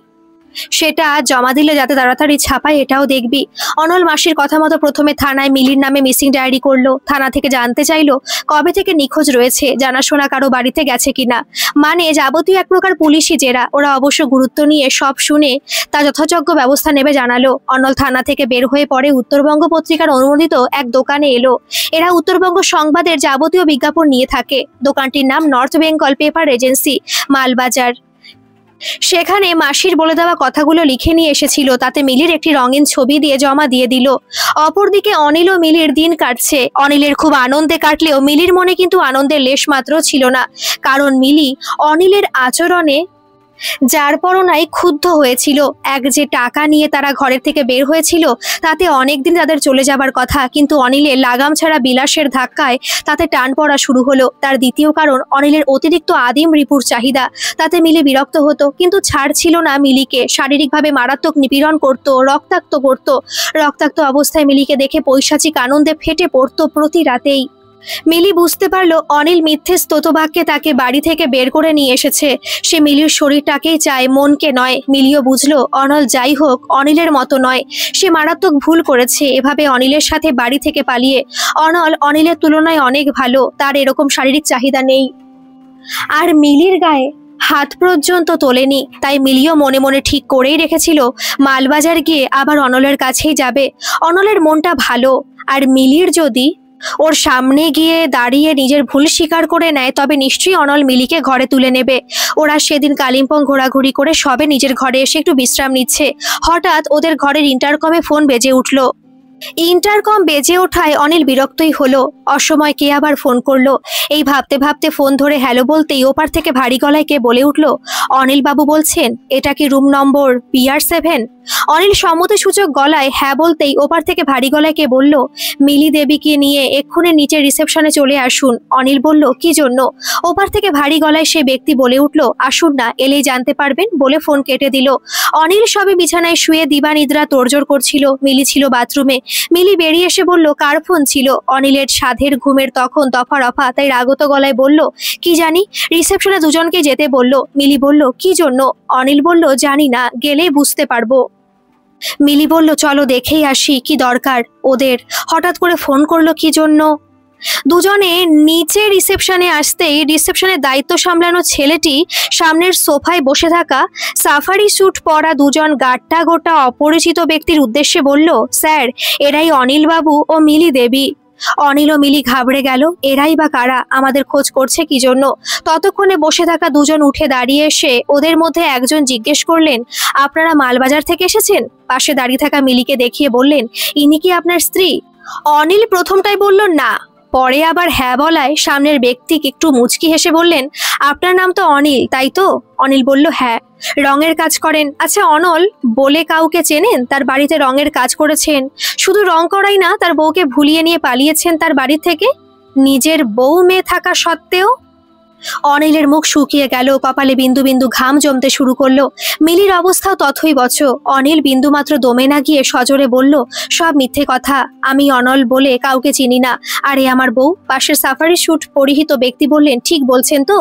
S1: সেটা জমা দিলে যাতে তাড়াতাড়ি ছাপায়, এটাও দেখবি। অনল মাসির কথা মতো প্রথমে থানায় মিলির নামে মিসিং ডায়েরি করলো। থানা থেকে জানতে চাইলো কবে থেকে নিখোঁজ রয়েছে, জানাশোনা কারো বাড়িতে গেছে কিনা। মানে যাবতীয় এক প্রকার পুলিশি জেরা। ওরা অবশ্য গুরুত্ব নিয়ে সব শুনে তা যথাযোগ্য ব্যবস্থা নেবে জানালো। অনল থানা থেকে বের হয়ে পড়ে উত্তরবঙ্গ পত্রিকার অনুমোদিত এক দোকানে এলো। এরা উত্তরবঙ্গ সংবাদের যাবতীয় বিজ্ঞাপন নিয়ে থাকে। দোকানটির নাম north Bengal paper agency, Malbazar. সেখানে মাসির বলে দেওয়া কথাগুলো লিখে নিয়ে এসেছিল, তাতে মিলির একটি রঙিন ছবি দিয়ে জমা দিয়ে দিল। অপরদিকে অনিল ও মিলির দিন কাটছে। অনিলের খুব আনন্দে কাটলেও মিলির মনে কিন্তু আনন্দের লেশ মাত্র ছিল না, কারণ মিলি অনিলের আচরণে যার পরনায় ক্ষুব্ধ হয়েছিল। এক যে টাকা নিয়ে তারা ঘরের থেকে বের হয়েছিল, তাতে অনেকদিন তাদের চলে যাবার কথা, কিন্তু অনিলের লাগাম ছাড়া বিলাসের ধাক্কায় তাতে টান পড়া শুরু হলো। তার দ্বিতীয় কারণ অনিলের অতিরিক্ত আদিম রিপুর চাহিদা। তাতে মিলি বিরক্ত হতো, কিন্তু ছাড় ছিল না মিলিকে। শারীরিকভাবে মারাত্মক নিপীড়ন করত, রক্তাক্ত অবস্থায় মিলিকে দেখে পৈশাচিক আনন্দে ফেটে পড়তো প্রতি রাতেই। মিলি বুঝতে পারলো অনিল মিথ্যে স্তোতবাক্যে তাকে বাড়ি থেকে বের করে নিয়ে এসেছে। সে মিলির শরীরটাকেই চায়, মনকে নয়। মিলিও বুঝলো অনল যাই হোক অনিলের মতো নয়, সে মারাত্মক ভুল করেছে এভাবে অনিলের সাথে বাড়ি থেকে পালিয়ে। অনিলের তুলনায় অনেক ভালো, তার এরকম শারীরিক চাহিদা নেই। আর মিলির গায়ে হাত পর্যন্ত তোলেনি। তাই মিলিও মনে মনে ঠিক করেই রেখেছিল মালবাজার গিয়ে আবার অনলের কাছেই যাবে। অনলের মনটা ভালো, আর মিলির যদি ওর সামনে গিয়ে দাঁড়িয়ে নিজের ভুল স্বীকার করে নেয়, তবে নিশ্চয়ই অনল মিলিকে ঘরে তুলে নেবে। ওরা সেদিন কালিম্পং ঘোরাঘুরি করে সবে নিজের ঘরে এসে একটু বিশ্রাম নিচ্ছে। হঠাৎ ওদের ঘরের ইন্টারকমে ফোন বেজে উঠল। ইন্টারকম বেজে ওঠায় অনিল বিরক্তই হলো। অসময় কে আবার ফোন করলো এই ভাবতে ভাবতে ফোন ধরে হ্যালো বলতেই ওপার থেকে ভারী গলায় কে বলে উঠল, অনিল বাবু বলছেন? এটা কি রুম নম্বর PR7? অনিল সম্মতিসূচক গলায় হ্যাঁ বলতেই ওপার থেকে ভারী গলায় কে বলল, মিলি দেবীকে নিয়ে এক্ষুনি নিচে রিসেপশনে চলে আসুন। অনিল বলল, কি জন্য? ওপার থেকে ভারী গলায় সে ব্যক্তি বলে উঠল, আসুন না, এলেই জানতে পারবেন, বলে ফোন কেটে দিল। অনিল সবে বিছানায় শুয়ে দিবানিদ্রা তোড়জোড় করছিল। মিলি ছিল বাথরুমে। মিলি বেরিয়ে এসে বলল, কার ফোন ছিল? অনিলের সাধের ঘুমের তখন দফা রফা, তাই রাগত গলায় বলল, কি জানি, রিসেপশনে দুজনকে যেতে বলল। মিলি বলল, কি জন্য? অনিল বলল, জানি না, গেলেই বুঝতে পারবো। মিলি বলল, চলো দেখেই আসি কি দরকার ওদের, হঠাৎ করে ফোন করলো কি জন্য। দুজনে নিচে রিসেপশনে আসতেই রিসেপশনের দায়িত্ব সামলানো ছেলেটি সামনের সোফায় বসে থাকা সাফারি স্যুট পরা দুজন গাট্টা গোটা অপরিচিত ব্যক্তির উদ্দেশ্যে বলল, স্যার, এরাই অনিল বাবু ও মিলি দেবী। অনিল ও মিলি ঘাবড়ে গেল, এরাই বা কারা, আমাদের খোঁজ করছে কি জন্য? ততক্ষণে বসে থাকা দুজন উঠে দাঁড়িয়ে এসে ওদের মধ্যে একজন জিজ্ঞেস করলেন, আপনারা মালবাজার থেকে এসেছেন? পাশে দাঁড়িয়ে থাকা মিলিকে দেখিয়ে বললেন, ইনি কি আপনার স্ত্রী? অনিল প্রথমটাই বলল না, পরে আবার হ্যাঁ বলায় সামনের ব্যক্তি একটু মুচকি হেসে বললেন, আপনার নাম তো অনিল, তাই তো? অনিল বলল, হ্যাঁ। রঙের কাজ করেন? আচ্ছা, অনল বলে কাউকে চেনেন? তার বাড়িতে রঙের কাজ করেছেন? শুধু রং করাই না, তার বউকে ভুলিয়ে নিয়ে পালিয়েছেন তার বাড়ি থেকে, নিজের বউ মেয়ে থাকা সত্ত্বেও। অনিলের মুখ শুকিয়ে গেল, কপালে বিন্দু বিন্দু ঘাম জমতে শুরু করলো। মিলির অবস্থাও তথৈবচ। অনিল বিন্দুমাত্র দমে না গিয়ে সজোরে বলল, সব মিথ্যে কথা, আমি অনল বলে কাউকে চিনি না। আরে আমার বউ। পাশের সাফারি স্যুট পরিহিত ব্যক্তি বললেন, ঠিক বলছেন তো?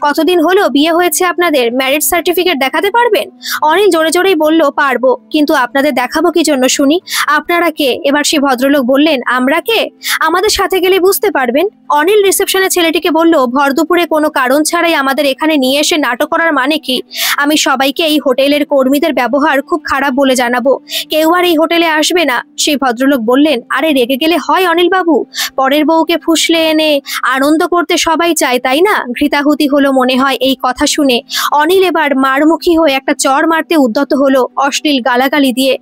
S1: কতদিন হলো বিয়ে হয়েছে আপনাদের? ম্যারেজ সার্টিফিকেট দেখাতে পারবেন? অনিল জোরে জোরেই বলল, পারবো, কিন্তু আপনাদের দেখাবো কি জন্য শুনি? আপনারা কে? এবার সেই ভদ্রলোক বললেন, আমরা কে? আমাদের সাথে গেলে বুঝতে পারবেন। অনিল রিসেপশনের ছেলেটিকে বলল, ভর দুপুরে কোনো কারণ ছাড়াই আমাদের এখানে নিয়ে এসে নাটক করার মানে কি? আমি সবাইকে এই হোটেলের কর্মীদের ব্যবহার খুব খারাপ বলে জানাবো, কেউ আর এই হোটেলে আসবে না। সেই ভদ্রলোক বললেন, আরে রেগে গেলে হয় অনিল বাবু? পরের বউকে ফুসলে এনে আনন্দ করতে সবাই চায়, তাই না? ঘৃতাহুতি হলো মনে হয় এই কথা শুনে। অনিল এবার মারমুখী হয়ে একটা চড় মারতে উদ্যত হলো, অশ্লীল গালাগালি দিয়ে।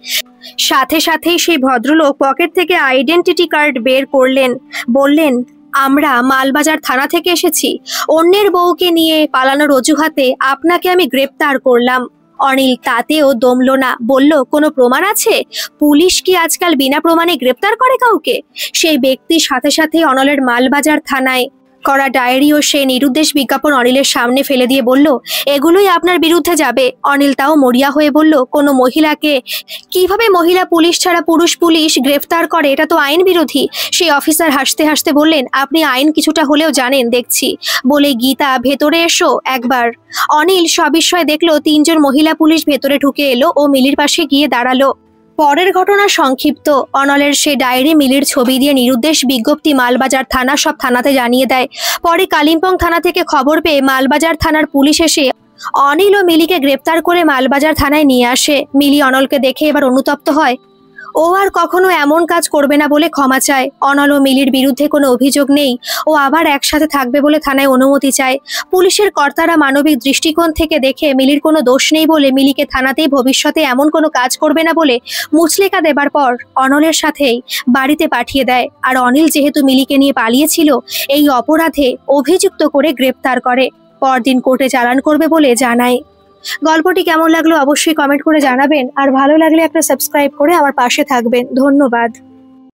S1: সাথে সাথেই সেই ভদ্রলোক পকেট থেকে আইডেন্টিটি কার্ড বের করলেন, বললেন, আমরা মালবাজার থানা থেকে এসেছি, অন্যের বউকে নিয়ে পালানোর অজুহাতে আপনাকে আমি গ্রেপ্তার করলাম। অনিল তাতেও দমল না, বলল, কোনো প্রমাণ আছে? পুলিশ কি আজকাল বিনা প্রমাণে গ্রেপ্তার করে কাউকে? সেই ব্যক্তির সাথে সাথে অনলের মালবাজার থানায় করা ডায়েরি ও সেই নিরুদ্দেশ বিজ্ঞাপন অনিলের সামনে ফেলে দিয়ে বলল, এগুলোই আপনার বিরুদ্ধে যাবে। অনিল তাও মরিয়া হয়ে বলল, কোনো মহিলাকে কিভাবে মহিলা পুলিশ ছাড়া পুরুষ পুলিশ গ্রেফতার করে? এটা তো আইন বিরোধী। সেই অফিসার হাসতে হাসতে বললেন, আপনি আইন কিছুটা হলেও জানেন দেখছি, বলে গীতা, ভেতরে এসো একবার। অনিল সবিস্ময়ে দেখলো তিনজন মহিলা পুলিশ ভেতরে ঢুকে এলো ও মিলির পাশে গিয়ে দাঁড়ালো। পরের ঘটনা সংক্ষিপ্ত। অনলের সে ডায়েরি, মিলির ছবি দিয়ে নিরুদ্দেশ বিজ্ঞপ্তি মালবাজার থানা সব থানাতে জানিয়ে দেয়। পরে কালিম্পং থানা থেকে খবর পেয়ে মালবাজার থানার পুলিশ এসে অনিল ও মিলিকে গ্রেপ্তার করে মালবাজার থানায় নিয়ে আসে। মিলি অনলকে দেখে এবার অনুতপ্ত হয়, ও আর কখনো এমন কাজ করবে না বলে ক্ষমা চায়। অনল ও মিলির বিরুদ্ধে কোনো অভিযোগ নেই, ও আবার একসাথে থাকবে বলে থানায় অনুমতি চায়। পুলিশের কর্তারা মানবিক দৃষ্টিকোণ থেকে দেখে মিলির কোনো দোষ নেই বলে মিলিকে থানাতেই ভবিষ্যতে এমন কোনো কাজ করবে না বলে মুচলেকা দেবার পর অনলের সাথেই বাড়িতে পাঠিয়ে দেয়। আর অনিল যেহেতু মিলিকে নিয়ে পালিয়েছিল, এই অপরাধে অভিযুক্ত করে গ্রেপ্তার করে। পরদিন কোর্টে চালান করবে বলে জানায়। গল্পটি কেমন লাগলো অবশ্যই কমেন্ট করে জানাবেন, আর ভালো লাগলে একটা সাবস্ক্রাইব করে আমার পাশে থাকবেন। ধন্যবাদ।